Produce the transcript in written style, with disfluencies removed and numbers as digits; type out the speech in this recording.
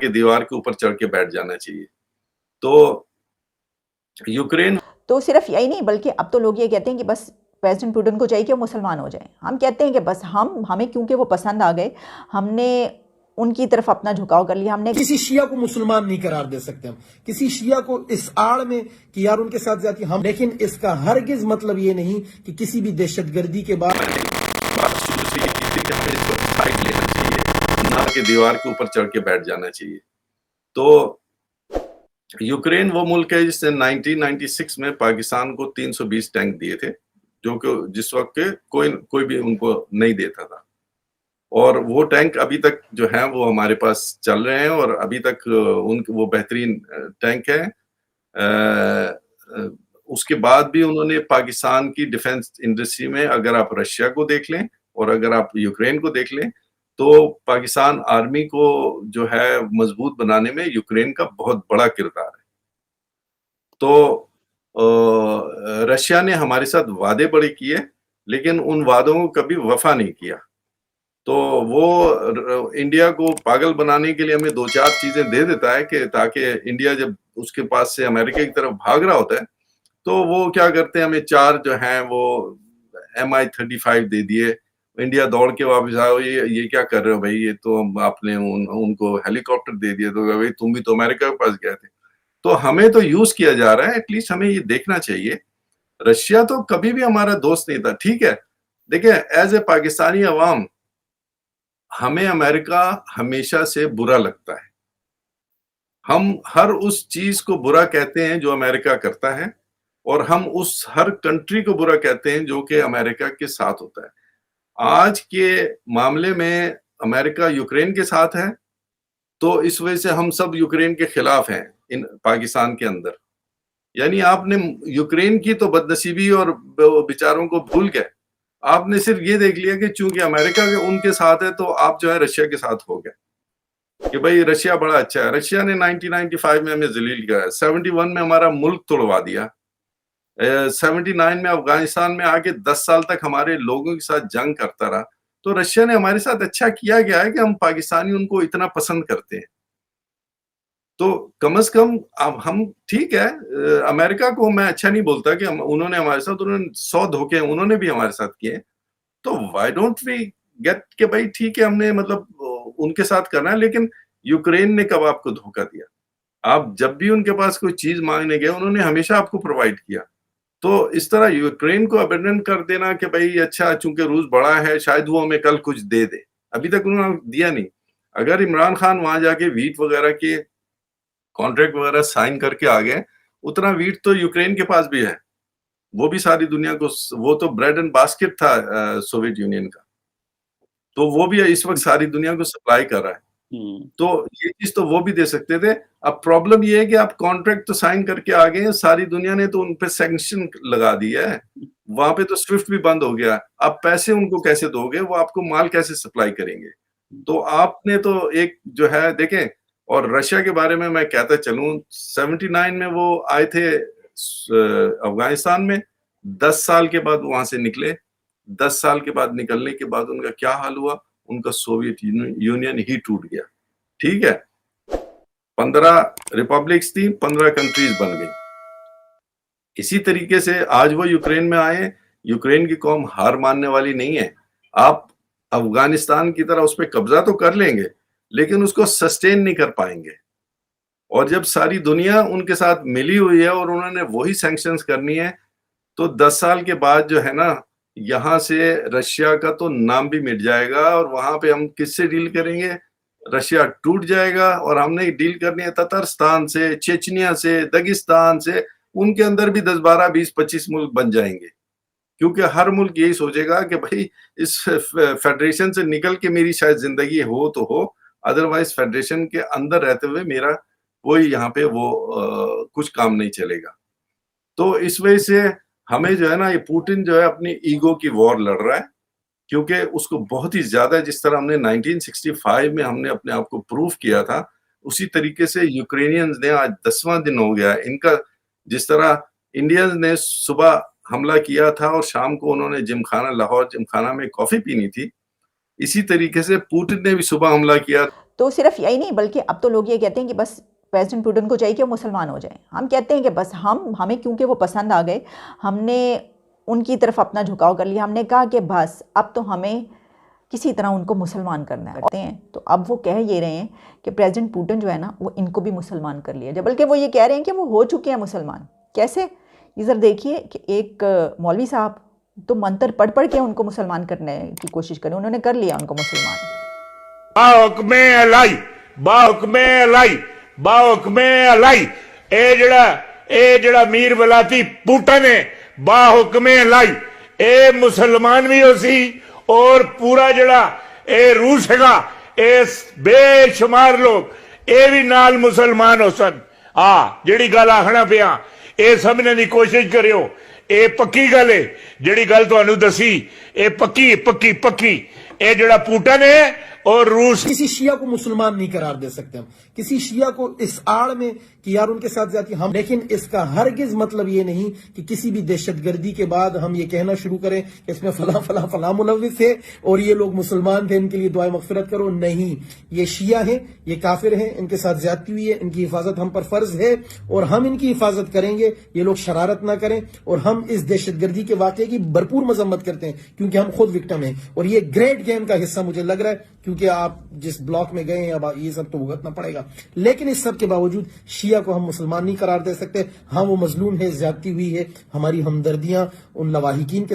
के दीवार के ऊपर चढ़ के बैठ जाना चाहिए। तो यूक्रेन तो सिर्फ यही नहीं, बल्कि अब तो लोग ये कहते हैं कि बस प्रेसिडेंट पुतिन को चाहिए कि वो मुसलमान हो जाए। हम कहते हैं कि बस हमें क्योंकि वो पसंद आ गए, हमने उनकी तरफ अपना झुकाव कर लिया। हमने किसी शिया को मुसलमान नहीं करार दे सकते हम, किसी शिया को इस आड़ में कि यार उनके साथ जाती हम, लेकिन इसका हरगिज मतलब ये नहीं कि किसी भी दहशतगर्दी के बाद शुरू से ये थी कि हमें इस वक्त साइड लेना चाहिए, ना कि दीवार के ऊपर चढ़ के बैठ जाना चाहिए। तो यूक्रेन वो मुल्क है जिसने 1996 में पाकिस्तान को 320 टैंक दिए थे, जो कि जिस वक्त के कोई भी उनको नहीं देता था। और वो टैंक अभी तक जो है वो हमारे पास चल रहे हैं और अभी तक वो बेहतरीन टैंक है। उसके बाद भी उन्होंने पाकिस्तान की डिफेंस इंडस्ट्री में, अगर आप रशिया को देख लें और अगर आप यूक्रेन को देख लें, तो पाकिस्तान आर्मी को जो है मजबूत बनाने में यूक्रेन का बहुत बड़ा किरदार है। तो रशिया ने हमारे साथ वादे बड़े किए, लेकिन उन वादों को कभी वफा नहीं किया। तो वो इंडिया को पागल बनाने के लिए हमें 2-4 चीजें दे देता है कि ताकि इंडिया जब उसके पास से अमेरिका की तरफ भाग रहा होता है, तो वो क्या करते हैं, हमें 4 जो हैं वो Mi-35 दे दिए। इंडिया दौड़ के वापस आओ, ये क्या कर रहे हो भाई, ये तो आपने उनको हेलीकॉप्टर दे दिए, तो भाई तुम भी तो अमेरिका के पास गए थे। तो हमें तो यूज किया जा रहा है, एटलीस्ट हमें ये देखना चाहिए। रशिया तो कभी भी हमारा दोस्त नहीं था, ठीक है। देखिए, एज ए पाकिस्तानी अवाम, हमें अमेरिका हमेशा से बुरा लगता है। हम हर उस चीज को बुरा कहते हैं जो अमेरिका करता है, और हम उस हर कंट्री को बुरा कहते हैं जो कि अमेरिका के साथ होता है। आज के मामले में अमेरिका यूक्रेन के साथ है, तो इस वजह से हम सब यूक्रेन के खिलाफ हैं इन पाकिस्तान के अंदर। यानी आपने यूक्रेन की तो बदनसीबी और बेचारों को भूल गए। आपने सिर्फ ये देख लिया कि चूंकि अमेरिका के उनके साथ है, तो आप जो है रशिया के साथ हो गए कि भाई रशिया बड़ा अच्छा है। रशिया ने 1995 में हमें जलील किया, 71 में हमारा मुल्क तोड़वा दिया, 79 में अफगानिस्तान में आके 10 साल तक हमारे लोगों के साथ जंग करता रहा। तो रशिया ने हमारे साथ अच्छा किया गया है कि हम पाकिस्तानी उनको इतना पसंद करते हैं। तो कम से कम अब हम, ठीक है, अमेरिका को मैं अच्छा नहीं बोलता कि उन्होंने हमारे साथ, उन्होंने 100 धोखे उन्होंने भी हमारे साथ किए। तो व्हाई डोंट वी गेट के भाई ठीक है, हमने मतलब उनके साथ करना है, लेकिन यूक्रेन ने कब आपको धोखा दिया? आप जब भी उनके पास कोई चीज मांगने गए, उन्होंने हमेशा आपको प्रोवाइड किया। तो इस तरह यूक्रेन को अबेंडन कर देना कि भाई अच्छा चूंकि रूस बड़ा है शायद वो हमें कल कुछ दे दे, अभी तक उन्होंने दिया नहीं। अगर इमरान खान वहां जाके वीट वगैरह के कॉन्ट्रैक्ट वगैरह साइन करके आ गए, उतना वीट तो यूक्रेन के पास भी है। वो भी सारी दुनिया को, वो तो ब्रेड एंड बास्केट था सोवियत यूनियन का, तो वो भी इस वक्त सारी दुनिया को सप्लाई कर रहा है। तो ये चीज तो वो भी दे सकते थे। अब प्रॉब्लम ये है कि आप कॉन्ट्रैक्ट तो साइन करके आ गए हैं, सारी दुनिया ने तो उन पे सैंक्शन लगा दिया है, वहां पे तो स्विफ्ट भी बंद हो गया। अब पैसे उनको कैसे दोगे, वो आपको माल कैसे सप्लाई करेंगे? तो आपने तो एक जो है देखें। और रशिया के बारे में मैं कहता चलूं, 79 में वो आए थे अफगानिस्तान में, 10 साल के बाद वहां से निकले। 10 साल के बाद निकलने के बाद उनका क्या हाल हुआ? उनका सोवियत यूनियन ही टूट गया। ठीक है, 15 रिपब्लिक्स थी, 15 कंट्रीज बन गई। इसी तरीके से आज वो यूक्रेन में आए। यूक्रेन की कौम हार मानने वाली नहीं है। आप अफगानिस्तान की तरह उस पर कब्जा तो कर लेंगे, लेकिन उसको सस्टेन नहीं कर पाएंगे। और जब सारी दुनिया उनके साथ मिली हुई है और उन्होंने वही सैंक्शंस करनी है, तो 10 साल के बाद जो है ना, यहाँ से रशिया का तो नाम भी मिट जाएगा। और वहां पे हम किससे डील करेंगे? रशिया टूट जाएगा और हमने डील करनी है ततारस्तान से, चेचनिया से, दगिस्तान से। उनके अंदर भी 10, 12, 20, 25 मुल्क बन जाएंगे, क्योंकि हर मुल्क यही सोचेगा कि भाई इस फेडरेशन से निकल के मेरी शायद जिंदगी हो तो हो, अदरवाइज फेडरेशन के अंदर रहते हुए मेरा कोई यहाँ पे वो कुछ काम नहीं चलेगा। तो इस वजह से हमें जो है ना, ये पुतिन जो है अपनी ईगो की वॉर लड़ रहा है, क्योंकि उसको बहुत ही ज्यादा, जिस तरह हमने 1965 में हमने अपने आप को प्रूव किया था, उसी तरीके से यूक्रेनियंस ने, आज 10वां दिन हो गया इनका, जिस तरह इंडियंस ने सुबह हमला किया था और शाम को उन्होंने जिमखाना, लाहौर जिमखाना में कॉफी पीनी थी, इसी तरीके से पुतिन ने भी सुबह हमला किया। तो सिर्फ यही नहीं, बल्कि अब तो लोग ये कहते हैं कि बस प्रेसिडेंट पुतिन को चाहिए कि वो मुसलमान हो जाए। हम कहते हैं कि बस हमें क्योंकि वो पसंद आ गए, हमने उनकी तरफ अपना झुकाव कर लिया। हमने कहा कि बस अब तो हमें किसी तरह उनको मुसलमान करना है। तो अब वो कह ये रहे हैं कि प्रेसिडेंट पुतिन जो है ना, वो इनको भी मुसलमान कर लिया, बल्कि वो ये कह रहे हैं कि वो हो चुके हैं मुसलमान। कैसे? इधर देखिए कि एक मौलवी साहब तो मंत्र पढ़ पढ़ के उनको मुसलमान करने की कोशिश करें, उन्होंने कर लिया उनको मुसलमान। बाहुक्मे अलाई ए जड़ा मीर वलाती पुटन है, बाहुक्मे अलाई ए मुसलमान भी हो सी और पूरा जड़ा ए रूस हैगा, ए बेशुमार लोग ए भी नाल मुसलमान हो सन। जिहड़ी गल आखना पिया ए समझने की कोशिश करियो, ए पक्की गल है। जिहड़ी गल तुहानू दसी ए पक्की ए जड़ा पुटन है और रूस। किसी शिया को मुसलमान नहीं करार दे सकते हम, किसी शिया को इस आड़ में कि यार उनके साथ ज्यादती हम, लेकिन इसका हरगिज मतलब ये नहीं कि किसी भी दहशतगर्दी के बाद हम ये कहना शुरू करें कि इसमें फला मुलव्विस है और ये लोग मुसलमान थे, इनके लिए दुआ मगफिरत करो। नहीं, ये शिया हैं, ये काफिर हैं, इनके साथ ज्यादती हुई है, इनकी हिफाजत हम पर फर्ज है और हम इनकी हिफाजत करेंगे। ये लोग शरारत ना करें और हम इस दहशतगर्दी के वाकये की भरपूर मजम्मत करते हैं क्योंकि हम खुद विक्टिम हैं और ये ग्रेट गेम का हिस्सा मुझे लग रहा है, क्योंकि आप जिस ब्लॉक में गए हैं अब ये सब तो भुगतना पड़ेगा। लेकिन इस सब के बावजूद शिया को हम मुसलमान नहीं करार दे सकते। हाँ, वो मजलूम है, ज्यादती हुई है, हमारी हमदर्दियां उन लवाहिकीन के